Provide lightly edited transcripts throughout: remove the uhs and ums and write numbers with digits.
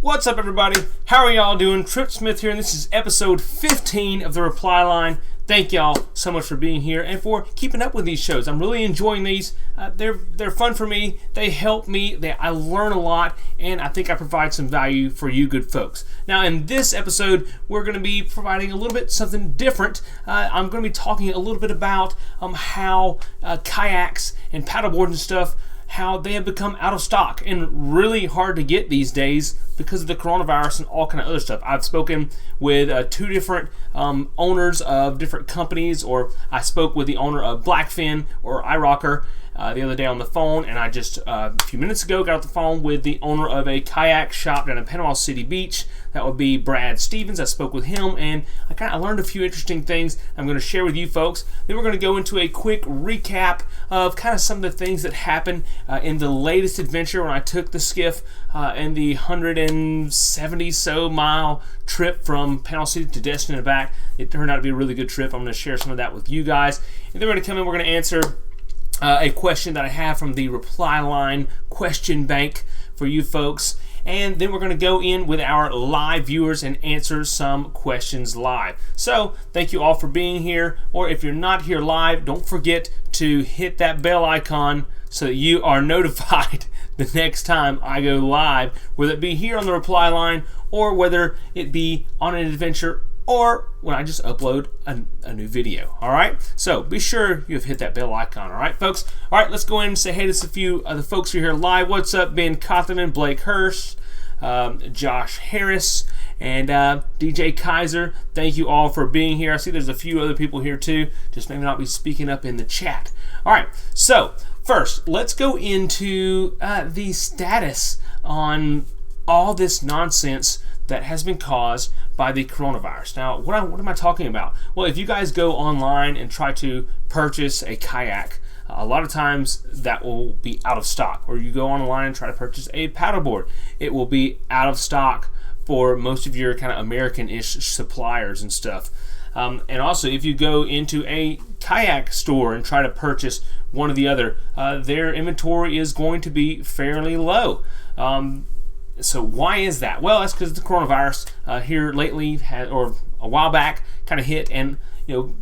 What's up, everybody? How are y'all doing? Trip Smith here, and this is episode 15 of The Reply Line. Thank y'all so much for being here and for keeping up with these shows. I'm really enjoying these. They're fun for me. They help me. I learn a lot, and I think I provide some value for you good folks. Now, in this episode, we're going to be providing a little bit something different. I'm going to be talking a little bit about how kayaks and paddleboards and stuff, how they have become out of stock and really hard to get these days because of the coronavirus and all kind of other stuff. I've spoken with two different owners of different companies, or I spoke with the owner of Blackfin or iRocker the other day on the phone, and I just a few minutes ago got off the phone with the owner of a kayak shop down in Panama City Beach. That would be Brad Stevens. I spoke with him, and I learned a few interesting things I'm going to share with you folks. Then we're going to go into a quick recap of kind of some of the things that happened in the latest adventure when I took the skiff in the 170 so mile trip from Panama City to Destin and back. It turned out to be a really good trip. I'm going to share some of that with you guys, and then we're going to come in. We're going to answer a question that I have from the Reply Line question bank for you folks. And then we're going to go in with our live viewers and answer some questions live. So thank you all for being here. Or if you're not here live, don't forget to hit that bell icon so that you are notified the next time I go live, whether it be here on the Reply Line or whether it be on an adventure or when I just upload a new video. All right, so be sure you have hit that bell icon. All right, folks. All right, let's go in and say hey to a few of the folks who are here live. What's up, Ben Cotherman, Blake Hurst, Josh Harris, and DJ Kaiser. Thank you all for being here. I see there's a few other people here too, just maybe not be speaking up in the chat. All right, so first let's go into the status on all this nonsense that has been caused by the coronavirus. Now, what am I talking about? Well, if you guys go online and try to purchase a kayak, a lot of times that will be out of stock. Or you go online and try to purchase a paddleboard, it will be out of stock for most of your kind of American-ish suppliers and stuff. And also, if you go into a kayak store and try to purchase one or the other, their inventory is going to be fairly low. So why is that? Well, that's because the coronavirus here lately or a while back kind of hit, and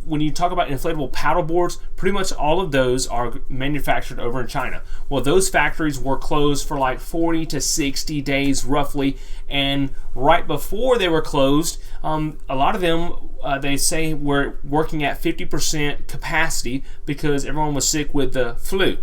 when you talk about inflatable paddle boards, pretty much all of those are manufactured over in China. Well, those factories were closed for like 40 to 60 days roughly, and right before they were closed, a lot of them they say were working at 50% capacity because everyone was sick with the flu.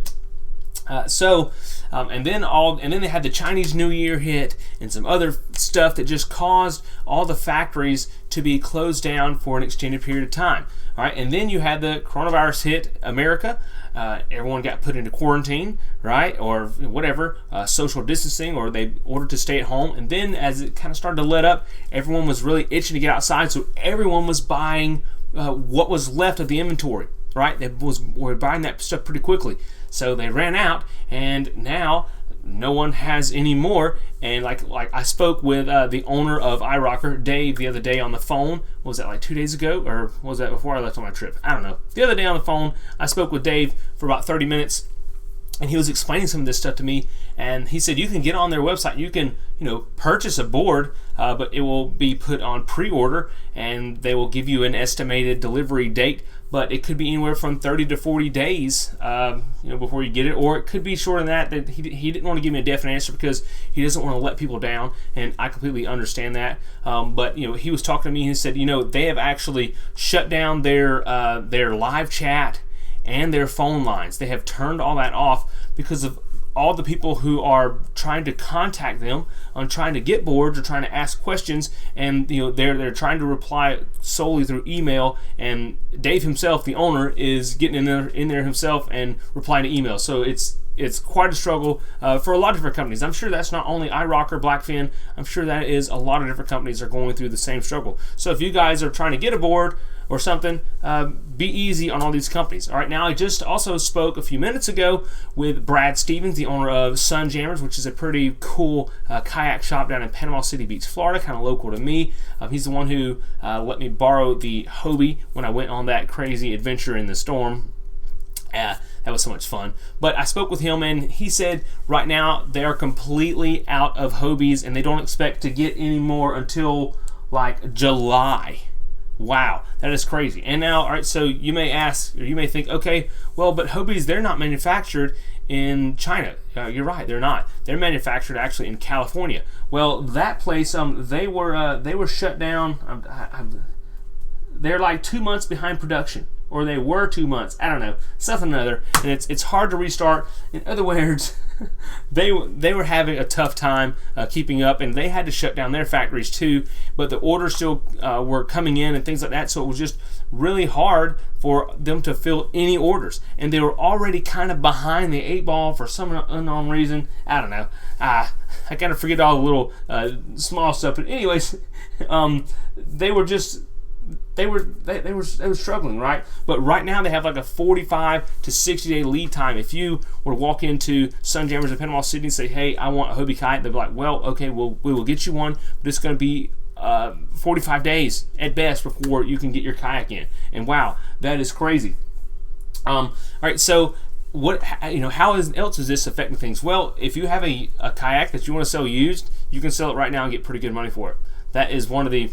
And then they had the Chinese New Year hit and some other stuff that just caused all the factories to be closed down for an extended period of time. All right, and then you had the coronavirus hit America. Everyone got put into quarantine, right, or whatever, social distancing, or they ordered to stay at home. And then as it kind of started to let up, everyone was really itching to get outside, so everyone was buying what was left of the inventory. Right, were buying that stuff pretty quickly, so they ran out, and now no one has any more. And like I spoke with the owner of iRocker, Dave, the other day on the phone. What was that, like 2 days ago, or was that before I left on my trip? I don't know. The other day on the phone, I spoke with Dave for about 30 minutes, and he was explaining some of this stuff to me. And he said you can get on their website, you can purchase a board, but it will be put on pre-order, and they will give you an estimated delivery date. But it could be anywhere from 30 to 40 days, before you get it, or it could be shorter than that. That he didn't want to give me a definite answer because he doesn't want to let people down, and I completely understand that. But he was talking to me, and he said, they have actually shut down their live chat and their phone lines. They have turned all that off because of all the people who are trying to contact them on trying to get boards or trying to ask questions, and they're trying to reply solely through email. And Dave himself, the owner, is getting in there himself and replying to email. So it's quite a struggle for a lot of different companies. I'm sure that's not only iRocker, Blackfin. I'm sure that is a lot of different companies are going through the same struggle. So if you guys are trying to get a board or something, be easy on all these companies. All right, now I just also spoke a few minutes ago with Brad Stevens, the owner of Sunjammers, which is a pretty cool kayak shop down in Panama City Beach, Florida, kind of local to me. He's the one who let me borrow the Hobie when I went on that crazy adventure in the storm. that was so much fun. But I spoke with him, and he said right now they are completely out of Hobies, and they don't expect to get any more until like July. Wow, that is crazy. And now, all right, so you may ask, or you may think, okay, well, but Hobies, they're not manufactured in China. You're right, they're not. They're manufactured actually in California. Well, that place, they were shut down. They're like 2 months behind production, or they were 2 months. I don't know, something or another. And it's hard to restart. In other words, they were having a tough time keeping up, and they had to shut down their factories too. But the orders still were coming in and things like that. So it was just really hard for them to fill any orders, and they were already kind of behind the 8 ball for some unknown reason. I don't know. I kind of forget all the little small stuff. But anyways, they were struggling, right? But right now they have like a 45 to 60 day lead time. If you were to walk into Sunjammers in Panama City and say, hey, I want a Hobie kayak, they'll be like, well, okay, we will get you one, but it's going to be 45 days at best before you can get your kayak in. And wow, that is crazy. All right, so how else is this affecting things? Well, if you have a kayak that you want to sell used, you can sell it right now and get pretty good money for it. That is one of the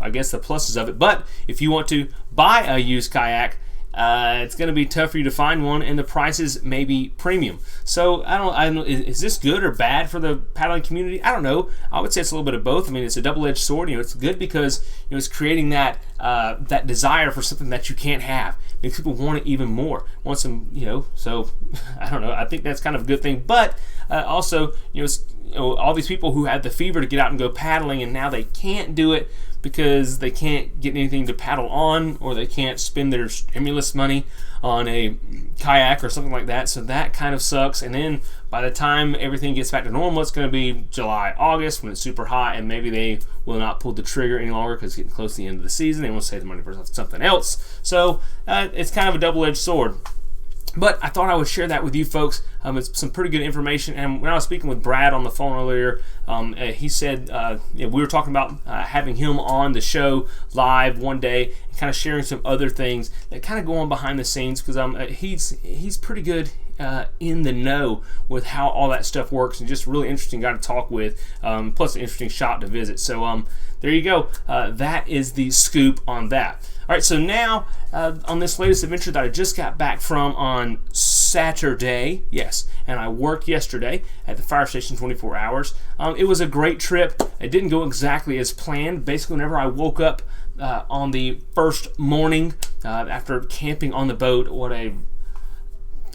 I guess the pluses of it. But if you want to buy a used kayak, it's going to be tough for you to find one, and the prices may be premium. So I don't. Is this good or bad for the paddling community? I don't know. I would say it's a little bit of both. I mean, it's a double-edged sword. It's good because it's creating that desire for something that you can't have. Makes people want it even more. Want some, So I don't know. I think that's kind of a good thing. But also, all these people who had the fever to get out and go paddling, and now they can't do it because they can't get anything to paddle on, or they can't spend their stimulus money on a kayak or something like that. So that kind of sucks. And then by the time everything gets back to normal, it's going to be July, August when it's super hot, and maybe they will not pull the trigger any longer because it's getting close to the end of the season. They want to save the money for something else. So it's kind of a double-edged sword. But I thought I would share that with you folks. It's some pretty good information. And when I was speaking with Brad on the phone earlier, he said we were talking about having him on the show live one day and kind of sharing some other things that kind of go on behind the scenes, because he's pretty good in the know with how all that stuff works, and just really interesting guy to talk with, plus an interesting shop to visit. So there you go. That is the scoop on that. All right, so now on this latest adventure that I just got back from on Saturday, yes, and I worked yesterday at the fire station 24 hours. It was a great trip. It didn't go exactly as planned. Basically, whenever I woke up on the first morning after camping on the boat, what a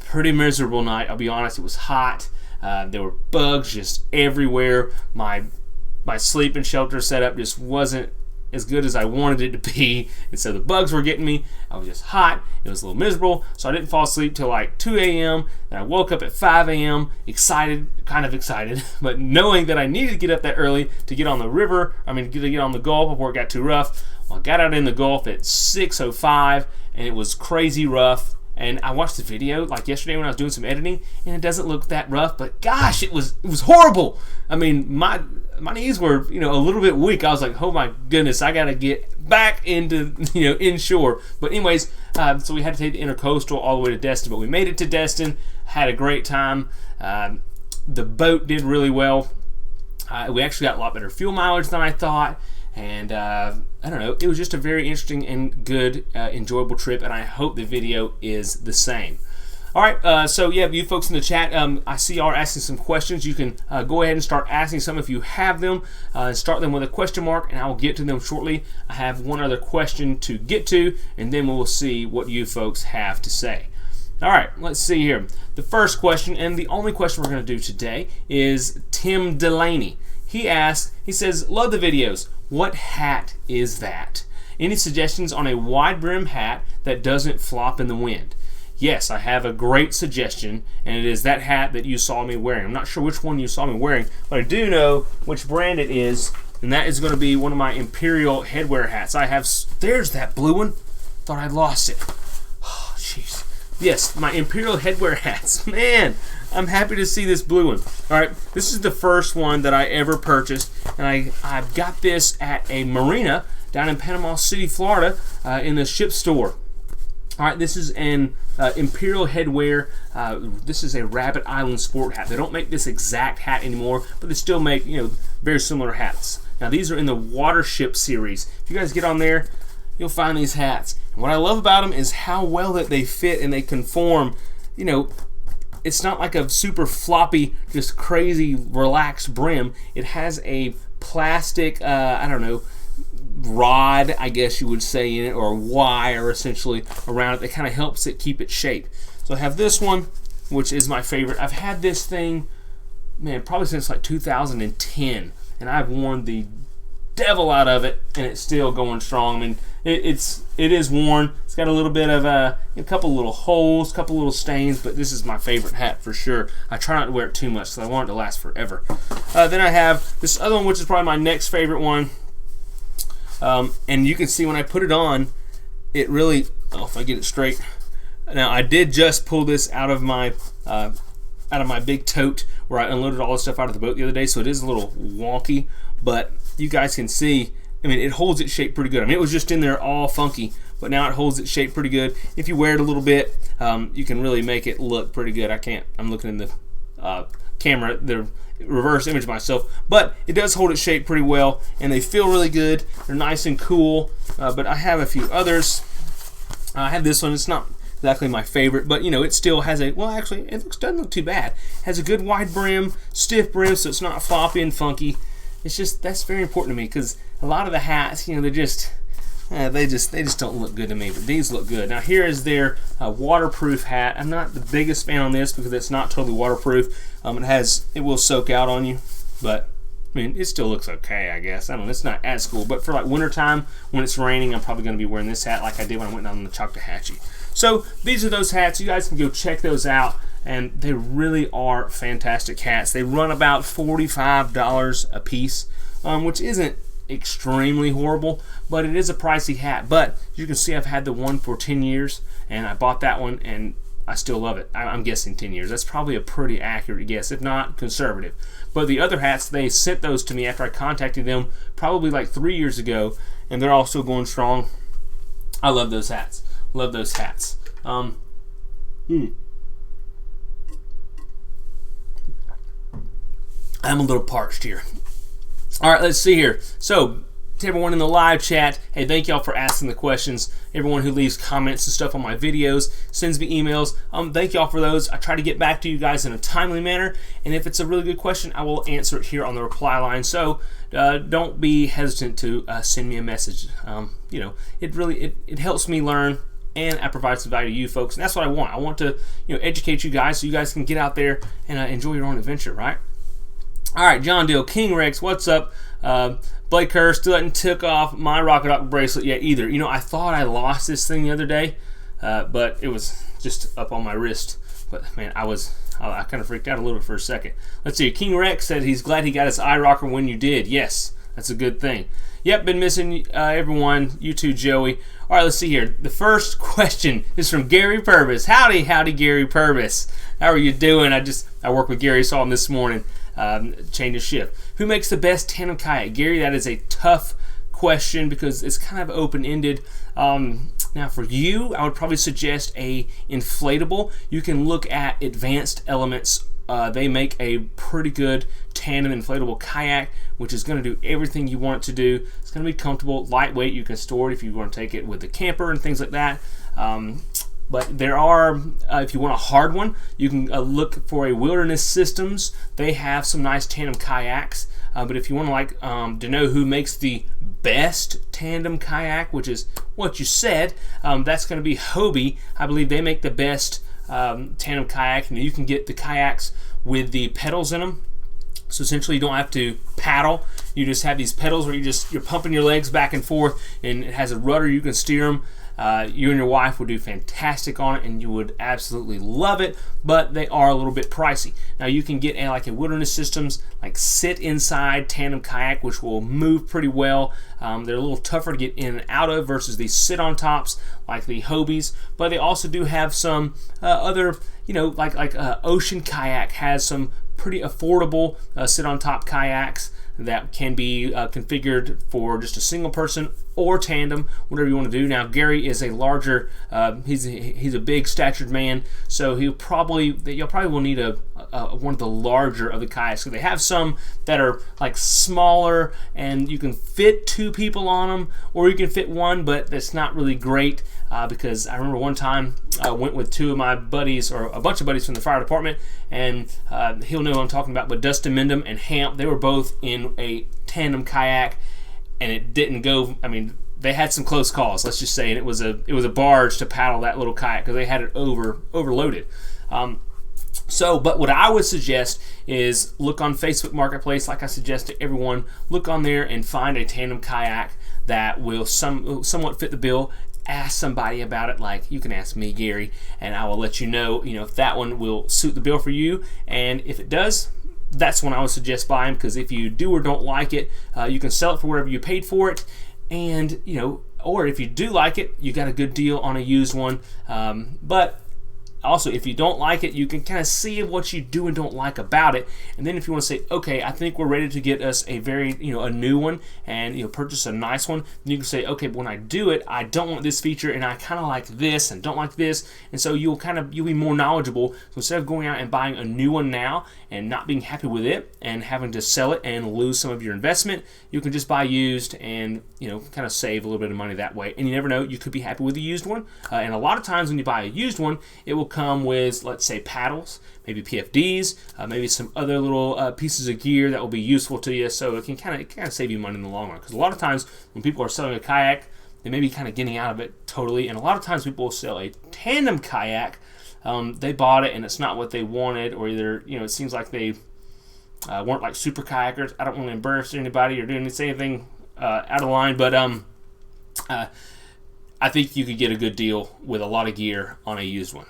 pretty miserable night. I'll be honest, it was hot. There were bugs just everywhere. My sleeping shelter setup just wasn't as good as I wanted it to be, and so the bugs were getting me. I was just hot. It was a little miserable, so I didn't fall asleep till like 2 a.m. and I woke up at 5 a.m. kind of excited, but knowing that I needed to get up that early to get on the river, to get on the Gulf before it got too rough. Well, I got out in the Gulf at 6:05, and it was crazy rough. And I watched the video like yesterday when I was doing some editing, and it doesn't look that rough, but gosh, it was horrible. I mean, my knees were a little bit weak. I was like, oh my goodness, I gotta get back into inshore. But anyways, so we had to take the intercoastal all the way to Destin, but we made it to Destin, had a great time. The boat did really well. We actually got a lot better fuel mileage than I thought. And I don't know, it was just a very interesting and good, enjoyable trip, and I hope the video is the same. All right, so yeah, you folks in the chat, I see y'all are asking some questions. You can go ahead and start asking some if you have them. Start them with a question mark, and I will get to them shortly. I have one other question to get to, and then we will see what you folks have to say. All right, let's see here. The first question, and the only question we're going to do today, is Tim Delaney. He says, love the videos. What hat is that? Any suggestions on a wide brim hat that doesn't flop in the wind? Yes, I have a great suggestion, and it is that hat that you saw me wearing. I'm not sure which one you saw me wearing, but I do know which brand it is, and that is going to be one of my Imperial headwear hats. There's that blue one. Thought I lost it. Oh, jeez. Yes, my Imperial headwear hats. Man, I'm happy to see this blue one. All right, this is the first one that I ever purchased, and I got this at a marina down in Panama City, Florida, in the ship store. All right, this is an Imperial Headwear. This is a Rabbit Island sport hat. They don't make this exact hat anymore, but they still make, very similar hats. Now, these are in the Watership series. If you guys get on there, you'll find these hats. And what I love about them is how well that they fit and they conform. It's not like a super floppy, just crazy, relaxed brim. It has a plastic, rod, I guess you would say, in it, or wire essentially around it that kind of helps it keep its shape. So I have this one, which is my favorite. I've had this thing, probably since like 2010, and I've worn the devil out of it, and it's still going strong. I mean, it is worn. It's got a little bit of a couple little holes, couple little stains, but this is my favorite hat for sure. I try not to wear it too much, so I want it to last forever. Then I have this other one, which is probably my next favorite one. And you can see when I put it on, it really, if I get it straight. Now, I did just pull this out of my big tote where I unloaded all the stuff out of the boat the other day, so it is a little wonky, but you guys can see, it holds its shape pretty good. It was just in there all funky, but now it holds its shape pretty good. If you wear it a little bit, you can really make it look pretty good. I'm looking in the camera, the reverse image myself, but it does hold its shape pretty well, and they feel really good. They're nice and cool, but I have a few others. I have this one. It's not exactly my favorite, but it still has it doesn't look too bad. It has a good wide brim, stiff brim, so it's not floppy and funky. It's just, that's very important to me, because a lot of the hats, they just don't look good to me, but these look good. Now, here is their waterproof hat. I'm not the biggest fan on this because it's not totally waterproof. It will soak out on you, but it still looks okay, I guess. I don't know, it's not as cool, but for like wintertime when it's raining, I'm probably going to be wearing this hat like I did when I went down the Choctawhatchee. So these are those hats. You guys can go check those out, and they really are fantastic hats. They run about $45 a piece, which isn't extremely horrible, but it is a pricey hat. But you can see I've had the one for 10 years, and I bought that one, and I still love it. I'm guessing 10 years. That's probably a pretty accurate guess, if not conservative. But the other hats, they sent those to me after I contacted them probably like 3 years ago, and they're also going strong. I love those hats. Love those hats. I'm a little parched here. All right, let's see here. So, to everyone in the live chat, hey, thank y'all for asking the questions. Everyone who leaves comments and stuff on my videos, sends me emails, thank y'all for those. I try to get back to you guys in a timely manner, and if it's a really good question, I will answer it here on the reply line. So, don't be hesitant to send me a message. It helps me learn, and I provide some value to you folks, and that's what I want. I want to, educate you guys so you guys can get out there and enjoy your own adventure, right? All right, John Dill, King Rex, what's up? Blake Kerr still hasn't took off my Rocket Rock bracelet yet either. I thought I lost this thing the other day, but it was just up on my wrist. But man, I kind of freaked out a little bit for a second. Let's see. King Rex said he's glad he got his eye rocker when you did. Yes, that's a good thing. Yep, been missing everyone. You too, Joey. All right, let's see here. The first question is from Gary Purvis. Howdy, Gary Purvis. How are you doing? I worked with Gary, saw him this morning. Change of shift. Who makes the best tandem kayak? Gary, that is a tough question because it's kind of open-ended. Now for you, I would probably suggest a inflatable. You can look at Advanced Elements. They make a pretty good tandem inflatable kayak, which is going to do everything you want it to do. It's going to be comfortable, lightweight. You can store it if you want to take it with the camper and things like that. But there are, if you want a hard one, you can look for a Wilderness Systems. They have some nice tandem kayaks. But if you want to to know who makes the best tandem kayak, which is what you said, that's going to be Hobie. I believe they make the best tandem kayak. You can get the kayaks with the pedals in them. So essentially you don't have to paddle. You just have these pedals where you're pumping your legs back and forth, and it has a rudder. You can steer them. You and your wife would do fantastic on it, and you would absolutely love it, but they are a little bit pricey. Now you can get a Wilderness Systems sit inside tandem kayak, which will move pretty well. They're a little tougher to get in and out of versus the sit on tops like the Hobies, but they also do have some other, Ocean Kayak has some pretty affordable sit on top kayaks. that can be configured for just a single person or tandem, whatever you want to do. Now, Gary is a larger, he's a big statured man, so you'll probably will need one of the larger of the kayaks. So they have some that are like smaller, and you can fit 2 people on them, or you can fit 1, but that's not really great because I remember one time I went with 2 of my buddies, or a bunch of buddies from the fire department, and he'll know what I'm talking about, but Dustin Mendham and Hamp, they were both in a tandem kayak, and it didn't go. I mean, they had some close calls, let's just say, and it was a barge to paddle that little kayak because they had it overloaded. But what I would suggest is look on Facebook Marketplace, like I suggest to everyone. Look on there and find a tandem kayak that will somewhat fit the bill. Ask somebody about it, like you can ask me, Gary, and I will let you know if that one will suit the bill for you. And if it does, that's when I would suggest buying, because if you do or don't like it, you can sell it for whatever you paid for it, and or if you do like it, you got a good deal on a used one. But also, if you don't like it, you can kind of see what you do and don't like about it. And then if you want to say, okay, I think we're ready to get us a a new one, and purchase a nice one, then you can say, okay, but when I do it, I don't want this feature, and I kind of like this and don't like this. And so you'll be more knowledgeable. So instead of going out and buying a new one now and not being happy with it and having to sell it and lose some of your investment, you can just buy used and kind of save a little bit of money that way. And you never know, you could be happy with the used one. And a lot of times when you buy a used one, it will come with, let's say, paddles, maybe PFDs, maybe some other little pieces of gear that will be useful to you. So it can kind of save you money in the long run. Because a lot of times when people are selling a kayak, they may be kind of getting out of it totally. And a lot of times people will sell a tandem kayak. They bought it and it's not what they wanted, or either it seems like they weren't like super kayakers. I don't want to embarrass anybody or do anything out of line, but I think you could get a good deal with a lot of gear on a used one.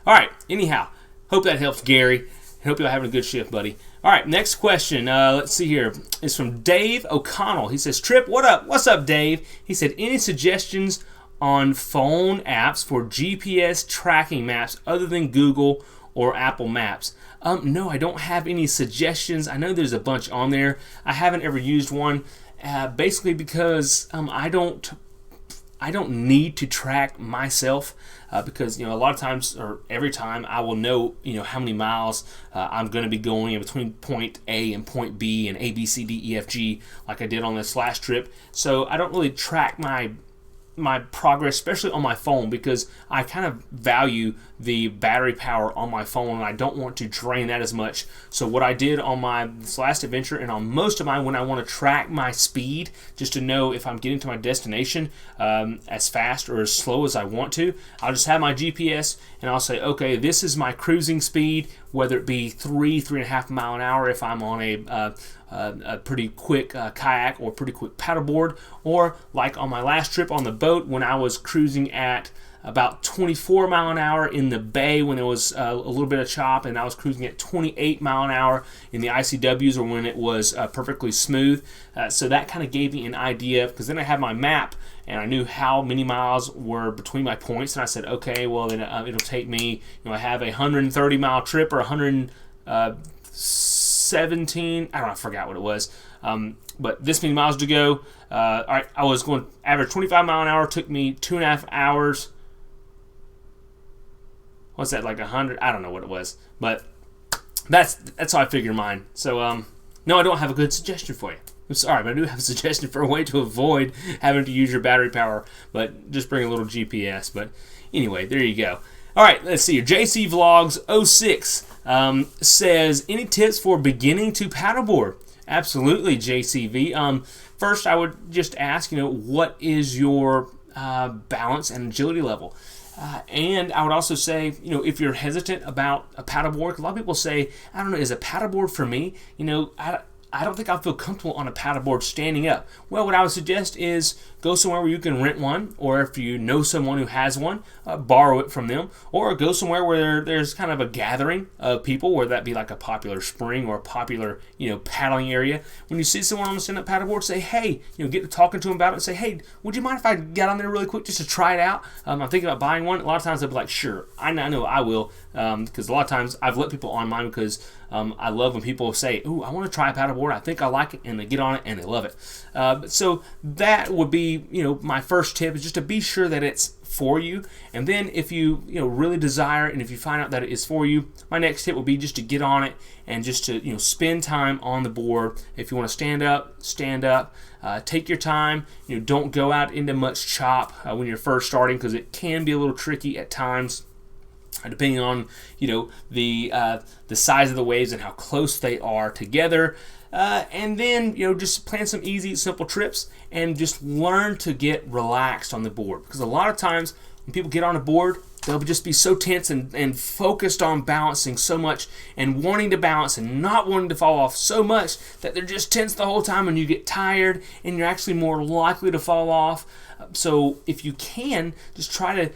All right, anyhow, hope that helps, Gary. Hope you're having a good shift, buddy. All right, next question. Let's see here. It's from Dave O'Connell. He says, Trip, what up? What's up, Dave? He said, any suggestions on phone apps for GPS tracking maps other than Google or Apple Maps? No, I don't have any suggestions. I know there's a bunch on there. I haven't ever used one, basically because I don't need to track myself, because a lot of times, or every time, I will know how many miles I'm going to be going in between point A and point B and A, B, C, D, E, F, G, like I did on this last trip. So I don't really track my progress, especially on my phone, because I kind of value the battery power on my phone, and I don't want to drain that as much. So what I did on this last adventure, and on most of mine, when I want to track my speed, just to know if I'm getting to my destination as fast or as slow as I want to, I'll just have my GPS, and I'll say, okay, this is my cruising speed, whether it be 3.5 mile an hour if I'm on a pretty quick kayak or pretty quick paddleboard, or like on my last trip on the boat when I was cruising at about 24 mile an hour in the bay when there was a little bit of chop, and I was cruising at 28 mile an hour in the ICWs, or when it was perfectly smooth. So that kind of gave me an idea, because then I had my map and I knew how many miles were between my points, and I said, okay, well then it'll take me, I have a 130 mile trip, or 117, I forgot what it was, but this many miles to go. All right, I was going average 25 mile an hour, took me 2.5 hours. What's that, like 100? I don't know what it was, but that's how I figure mine. So no, I don't have a good suggestion for you. I'm sorry, but I do have a suggestion for a way to avoid having to use your battery power, but just bring a little GPS. But anyway, there you go. All right, let's see here. JC Vlogs 06 says, any tips for beginning to paddleboard? Absolutely, JCV. First, I would just ask, what is your balance and agility level? And I would also say, if you're hesitant about a paddleboard, a lot of people say, I don't know, is a paddleboard for me? I don't think I'll feel comfortable on a paddleboard standing up. Well, what I would suggest is go somewhere where you can rent one, or if you know someone who has one, borrow it from them, or go somewhere where there's kind of a gathering of people, whether that be like a popular spring or a popular, paddling area. When you see someone on a stand-up paddleboard, say, hey, get to talking to them about it and say, hey, would you mind if I got on there really quick just to try it out? I'm thinking about buying one. A lot of times they'll be like, sure, I know I will. because a lot of times I've let people on mine because I love when people say, "Ooh, I want to try a paddleboard. I think I like it," and they get on it and they love it. So that would be, my first tip is just to be sure that it's for you. And then if you really desire and if you find out that it is for you, my next tip would be just to get on it and just to spend time on the board. If you want to stand up, stand up. Take your time. Don't go out into much chop when you're first starting, because it can be a little tricky at times, depending on the size of the waves and how close they are together. And then just plan some easy, simple trips and just learn to get relaxed on the board, because a lot of times when people get on a board, they'll just be so tense and focused on balancing so much and wanting to balance and not wanting to fall off so much that they're just tense the whole time, and you get tired and you're actually more likely to fall off. So if you can, just try to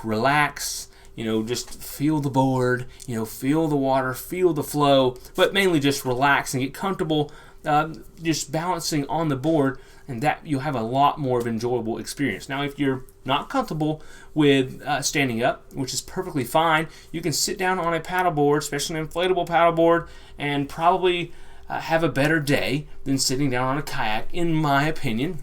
relax, just feel the board, feel the water, feel the flow, but mainly just relax and get comfortable just balancing on the board, and that you'll have a lot more of an enjoyable experience. Now, if you're not comfortable with standing up, which is perfectly fine, you can sit down on a paddleboard, especially an inflatable paddleboard, and probably have a better day than sitting down on a kayak, in my opinion.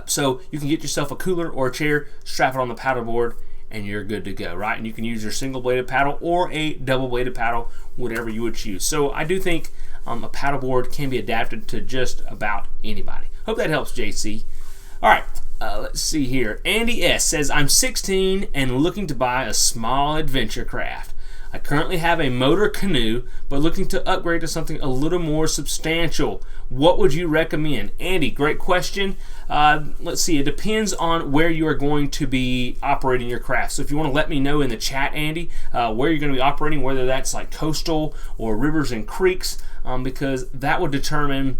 So you can get yourself a cooler or a chair, strap it on the paddleboard, and you're good to go, right? And you can use your single-bladed paddle or a double-bladed paddle, whatever you would choose. So I do think a paddleboard can be adapted to just about anybody. Hope that helps, JC. All right, let's see here. Andy S. says, I'm 16 and looking to buy a small adventure craft. I currently have a motor canoe, but looking to upgrade to something a little more substantial. What would you recommend? Andy, great question. Let's see, it depends on where you are going to be operating your craft. So if you want to let me know in the chat, Andy, where you're going to be operating, whether that's like coastal or rivers and creeks, because that would determine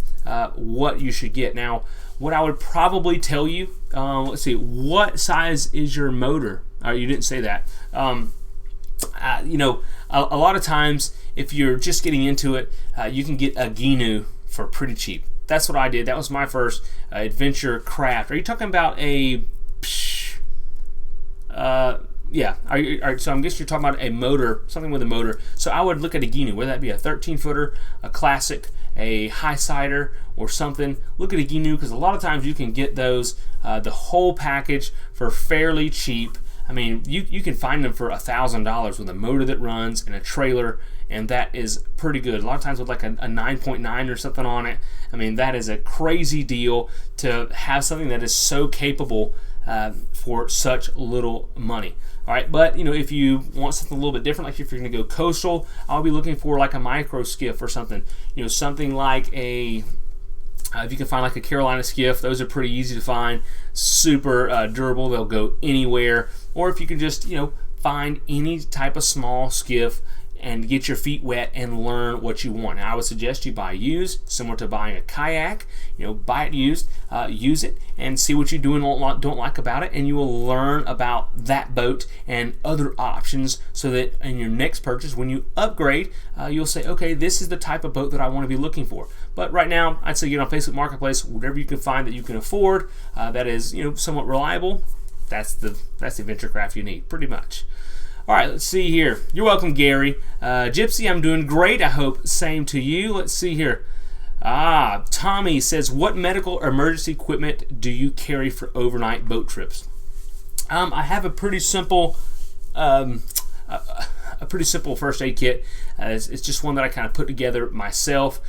what you should get. Now, what I would probably tell you, let's see, what size is your motor? You didn't say that. A lot of times, if you're just getting into it, you can get a Ginu for pretty cheap. That's what I did. That was my first adventure craft. Are you talking about a? Yeah. So I guess you're talking about a motor, something with a motor. So I would look at a Ginu, whether that be a 13-footer, a classic, a high sider, or something. Look at a Ginu, because a lot of times you can get those, the whole package, for fairly cheap. I mean, you can find them for $1,000 with a motor that runs and a trailer, and that is pretty good. A lot of times with like a 9.9 or something on it. I mean, that is a crazy deal to have something that is so capable for such little money. All right, but if you want something a little bit different, like if you're going to go coastal, I'll be looking for like a micro skiff or something. Something like a if you can find like a Carolina skiff, those are pretty easy to find, super durable, they'll go anywhere. Or if you can just find any type of small skiff and get your feet wet and learn what you want. Now, I would suggest you buy used, similar to buying a kayak. Buy it used, use it, and see what you do and don't like about it, and you will learn about that boat and other options, so that in your next purchase, when you upgrade, you'll say, okay, this is the type of boat that I want to be looking for. But right now, I'd say get on Facebook Marketplace, whatever you can find that you can afford, that is somewhat reliable. That's the adventure craft you need, pretty much. All right, let's see here. You're welcome, Gary. Gypsy, I'm doing great. I hope same to you. Let's see here. Tommy says, what medical or emergency equipment do you carry for overnight boat trips? I have a pretty simple first aid kit. It's just one that I kind of put together myself.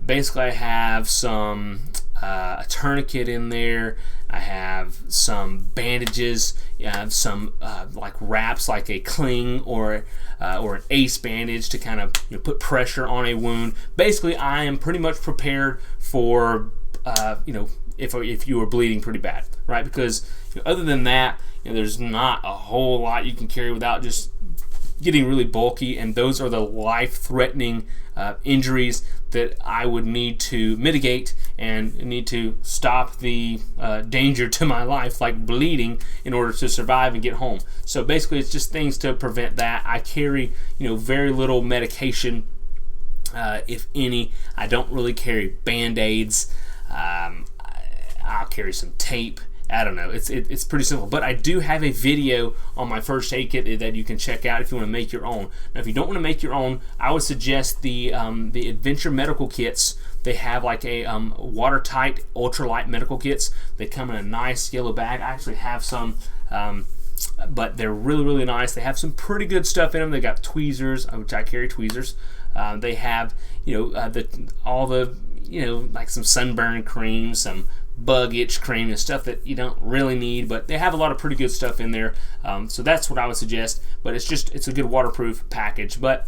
Basically, I have a tourniquet in there. I have some bandages. I have some like wraps, like a cling or an ace bandage to kind of put pressure on a wound. Basically, I am pretty much prepared for if you are bleeding pretty bad, right? Because other than that, there's not a whole lot you can carry without just getting really bulky, and those are the life-threatening injuries that I would need to mitigate and need to stop the danger to my life, like bleeding, in order to survive and get home. So basically, it's just things to prevent that. I carry, very little medication, if any. I don't really carry Band-Aids. I'll carry some tape I don't know. It's pretty simple. But I do have a video on my first aid kit that you can check out if you want to make your own. Now, if you don't want to make your own, I would suggest the Adventure medical kits. They have like a watertight, ultralight medical kits. They come in a nice yellow bag. I actually have some, but they're really, really nice. They have some pretty good stuff in them. They got tweezers, which I carry tweezers. They have, all the, like some sunburn cream, some bug itch cream, and stuff that you don't really need, but they have a lot of pretty good stuff in there. So that's what I would suggest. But it's a good waterproof package. But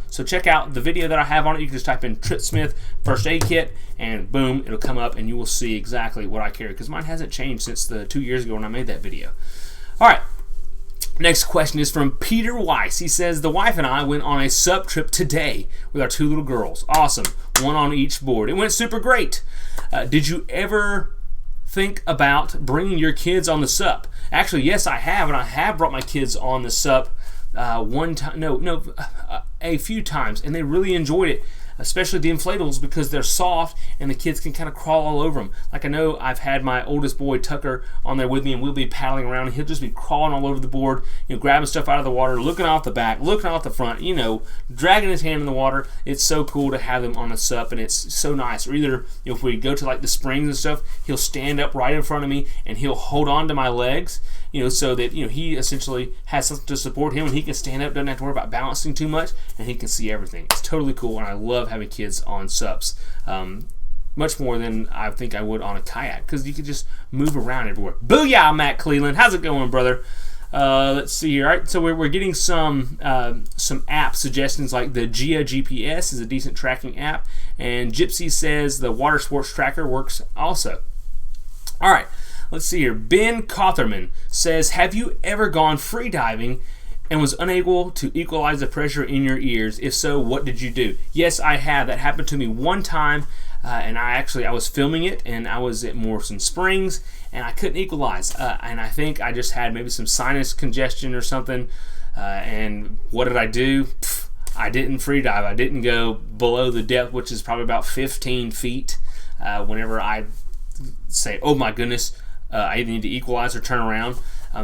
so check out the video that I have on it. You can just type in Trip Smith first aid kit, and boom, it'll come up, and you will see exactly what I carry, because mine hasn't changed since the 2 years ago when I made that video. All right. Next question is from Peter Weiss. He says, the wife and I went on a sup trip today with our 2 little girls. Awesome. One on each board. It went super great. Did you ever think about bringing your kids on the sup? Actually, yes, I have, and I have brought my kids on the sup a few times, and they really enjoyed it. Especially the inflatables, because they're soft and the kids can kind of crawl all over them. Like, I know I've had my oldest boy Tucker on there with me, and we'll be paddling around, and he'll just be crawling all over the board, grabbing stuff out of the water, looking off the back, looking off the front, dragging his hand in the water. It's so cool to have them on a sup, and it's so nice. Or either, if we go to like the springs and stuff, he'll stand up right in front of me and he'll hold on to my legs, so that he essentially has something to support him, and he can stand up, doesn't have to worry about balancing too much, and he can see everything. It's totally cool, and I love having kids on sups, much more than I think I would on a kayak, because you can just move around everywhere. Booyah, Matt Cleveland. How's it going, brother? Let's see here. All right, so we're getting some app suggestions, like the Gia GPS is a decent tracking app, and Gypsy says the Water Sports Tracker works also. All right, let's see here. Ben Cotherman says, have you ever gone free diving and was unable to equalize the pressure in your ears? If so, what did you do? Yes, I have. That happened to me one time, and I was filming it, and I was at Morrison Springs, and I couldn't equalize. And I think I just had maybe some sinus congestion or something. And what did I do? I didn't free dive. I didn't go below the depth, which is probably about 15 feet. Whenever I say, oh my goodness, I either need to equalize or turn around.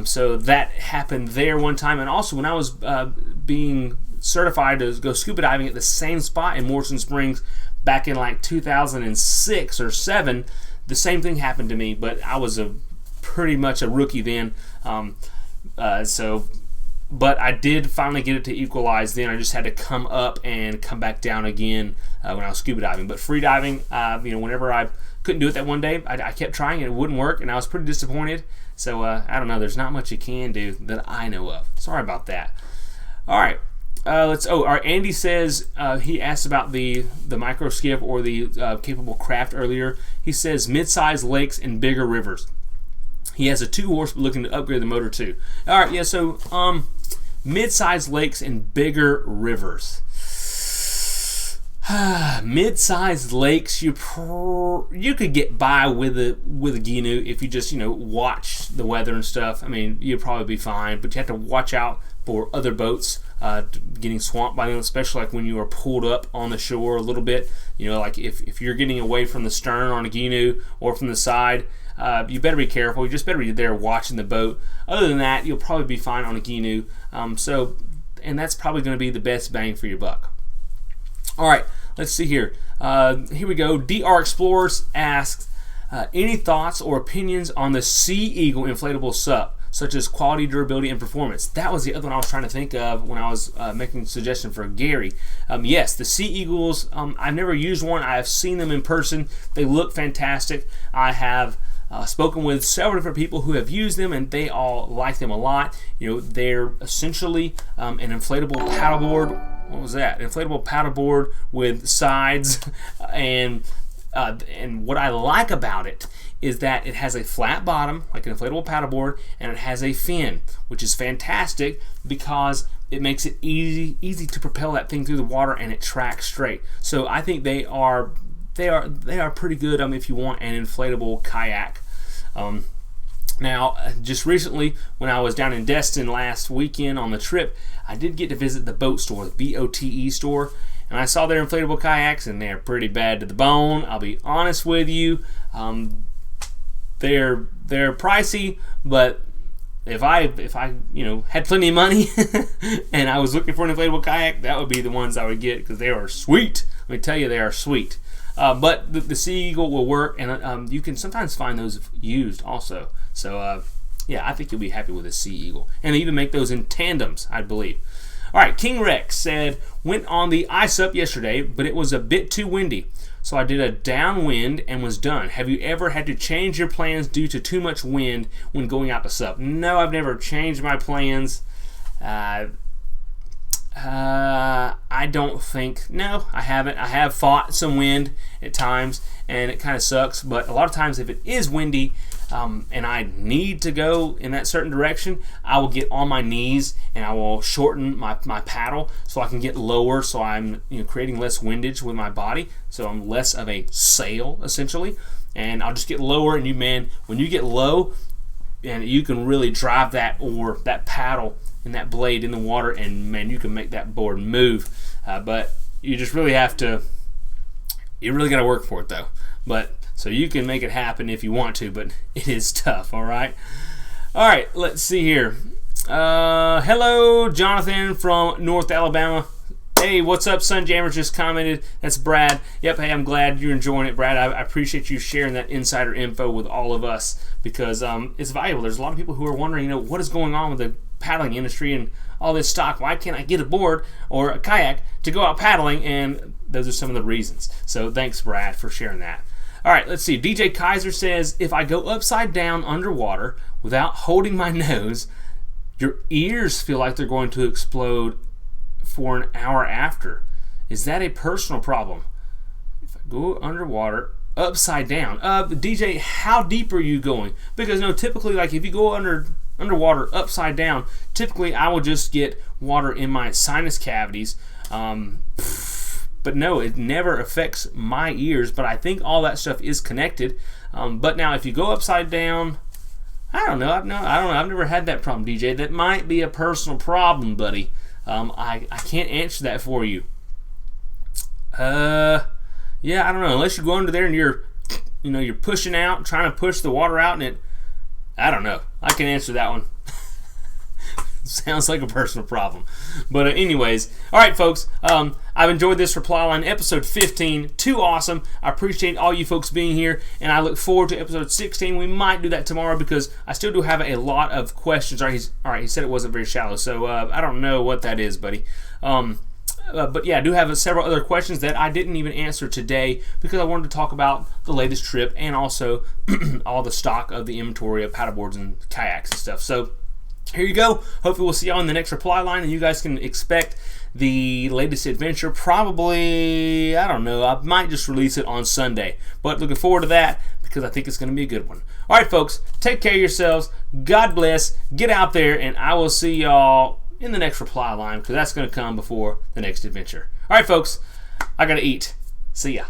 So that happened there one time. And also when I was being certified to go scuba diving at the same spot in Morrison Springs back in like 2006 or 7, the same thing happened to me, but I was pretty much a rookie then. But I did finally get it to equalize then. I just had to come up and come back down again when I was scuba diving. But free diving, whenever I couldn't do it that one day, I kept trying and it wouldn't work, and I was pretty disappointed. So I don't know. There's not much you can do that I know of. Sorry about that. All right. Andy says he asked about the micro skiff or the capable craft earlier. He says mid-sized lakes and bigger rivers. He has a 2-horse, but looking to upgrade the motor too. All right, yeah. So mid-sized lakes and bigger rivers. Mid-sized lakes, you could get by with a GNU if you just watch the weather and stuff. I mean, you'd probably be fine, but you have to watch out for other boats getting swamped by them, especially like when you are pulled up on the shore a little bit. Like if you're getting away from the stern on a GNU or from the side, you better be careful. You just better be there watching the boat. Other than that, you'll probably be fine on a GNU. And that's probably going to be the best bang for your buck. All right, let's see here. Here we go. DR Explorers asks, any thoughts or opinions on the Sea Eagle inflatable SUP, such as quality, durability, and performance? That was the other one I was trying to think of when I was making a suggestion for Gary. Yes, the Sea Eagles, I've never used one. I have seen them in person. They look fantastic. I have spoken with several different people who have used them, and they all like them a lot. They're essentially an inflatable paddleboard. What was that? An inflatable paddleboard with sides, and what I like about it is that it has a flat bottom, like an inflatable paddleboard, and it has a fin, which is fantastic because it makes it easy to propel that thing through the water, and it tracks straight. So I think they are pretty good if you want an inflatable kayak. Now, just recently, when I was down in Destin last weekend on the trip, I did get to visit the boat store, the BOTE store, and I saw their inflatable kayaks, and they're pretty bad to the bone. I'll be honest with you. they're pricey, but if I had plenty of money and I was looking for an inflatable kayak, that would be the ones I would get because they are sweet. Let me tell you, they are sweet. But the Sea Eagle will work, and you can sometimes find those used also. So yeah, I think you'll be happy with the Sea Eagle, and they even make those in tandems, I believe. All right, King Rex said, went on the ice up yesterday, but it was a bit too windy. So I did a downwind and was done. Have you ever had to change your plans due to too much wind when going out to sup? No, I've never changed my plans. I don't think, no, I haven't. I have fought some wind at times, and it kind of sucks. But a lot of times if it is windy and I need to go in that certain direction, I will get on my knees and I will shorten my paddle so I can get lower, so I'm creating less windage with my body, so I'm less of a sail essentially. And I'll just get lower, and when you get low, and you can really drive that oar, that paddle, and that blade in the water, and man, you can make that board move. But you just really have to. You really got to work for it, though. But so you can make it happen if you want to, but it is tough. All right. Let's see here. Hello, Jonathan from North Alabama. Hey, what's up? Sunjammer just commented. That's Brad. Yep. Hey, I'm glad you're enjoying it, Brad. I appreciate you sharing that insider info with all of us because it's valuable. There's a lot of people who are wondering, what is going on with the paddling industry and all this stock. Why can't I get a board or a kayak to go out paddling? And those are some of the reasons. So thanks, Brad, for sharing that. All right, let's see. DJ Kaiser says, if I go upside down underwater without holding my nose, your ears feel like they're going to explode for an hour after. Is that a personal problem? If I go underwater upside down. DJ, how deep are you going? Because typically, like if you go underwater upside down, typically I will just get water in my sinus cavities. But no, it never affects my ears. But I think all that stuff is connected. But now, if you go upside down, I don't know. I've never had that problem, DJ. That might be a personal problem, buddy. I can't answer that for you. Yeah, I don't know. Unless you go under there and you're pushing out, trying to push the water out, and I don't know. I can answer that one. Sounds like a personal problem. But anyways, all right, folks. I've enjoyed this reply line, episode 15. Too awesome. I appreciate all you folks being here, and I look forward to episode 16. We might do that tomorrow because I still do have a lot of questions. All right, he said it wasn't very shallow, so I don't know what that is, buddy. But yeah, I do have several other questions that I didn't even answer today because I wanted to talk about the latest trip and also all the stock of the inventory of paddleboards and kayaks and stuff. So here you go. Hopefully we'll see y'all in the next reply line, and you guys can expect the latest adventure probably, I don't know, I might just release it on Sunday. But looking forward to that because I think it's going to be a good one. All right, folks, take care of yourselves. God bless. Get out there, and I will see y'all in the next reply line because that's going to come before the next adventure. All right, folks, I got to eat. See ya.